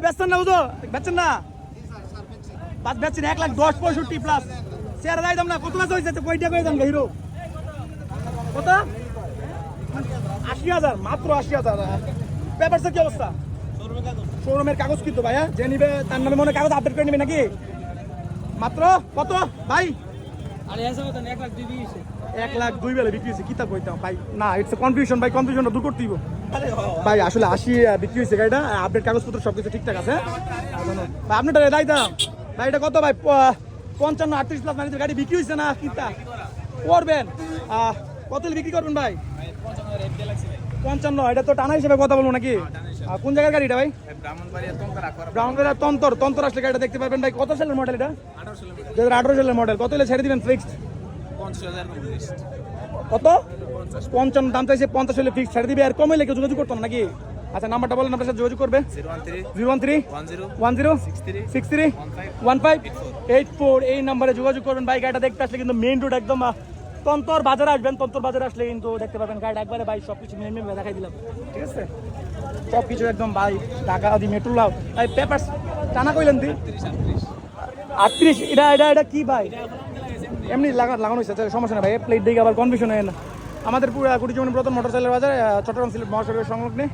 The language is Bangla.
বেচছেন না বুঝো, বেচছেন না পাঁচ বেচছেন 1,10,65 প্লাস শেয়ার দাই দাম না কত মাস হয়েছে কয়টা করে দাম হিরো কত 80,000 মাত্র 80,000 পেপারসের কি অবস্থা শোরুমের কাগজ কিন্তু ভাই হ্যাঁ যে নিবে তার নামে মনে কাগজ আপডেট করে নিবে নাকি মাত্র কত ভাই 1,02,000 বেলে বিক্রি হয়েছে কিতাব কইতাম ভাই না ইটস কনফিউশন ভাই কনফিউশনটা দূর করতে দিব ভাই আসলে 80 বিক্রি হয়েছে গাড়িটা আপডেট কাগজপত্র সবকিছু ঠিকঠাক আছে ভাই আপনারটা দাই দাম ভাই এটা কত ভাই 55-38 প্লাস মানে গাড়ি বিক্রি হয়েছে না কিতা করবেন কত বিক্রি করবেন ভাই 55 এটা তো টানা হিসেবে কথা বলবো নাকি কোন জায়গার গাড়িটা ভাই ব্রাহ্মণবাড়িয়া তন্তর আসলে গাড়িটা দেখতে পারবেন ভাই কত সালের মডেল এটা 2018 সালের মডেল কত হলে ছেড়ে দিবেন ফিক্সড কত 55 দাম চাইছে 50 হলে ফিক্সড ছেড়ে দিবে আর কম হলে কেউ যোগাযোগ করতো না নাকি আচ্ছা নাম্বারটা বলেন আপনার সাথে যোগাযোগ করবে 013-10-63-15-84 এই নাম্বারে যোগাযোগ করবেন ভাই গাড়িটা দেখতে আসলে কিন্তু মেইন রোড একদম তন্তর বাজারে আসবেন তন্তর বাজারে আসলে কিন্তু দেখতে পাবেন গাড়িটা একবারে ভাই সবকিছু মেন দেখাই দিলাম ঠিক আছে সবকিছু একদম ভাই ঢাকা দি মেট্রো লাভ ভাই পেপার টানা কইলেন দি 38 এটা কি ভাই এমনি লাগানো হয়েছে সমস্যা না ভাই প্লেট দিকে আবার কনফিউশন হয় না আমাদের পুরো কুড়ি জীবন প্রথম মোটরসাইকেলের বাজার চট্টগ্রাম সিলেট মহাসড়কের সংলগ্নে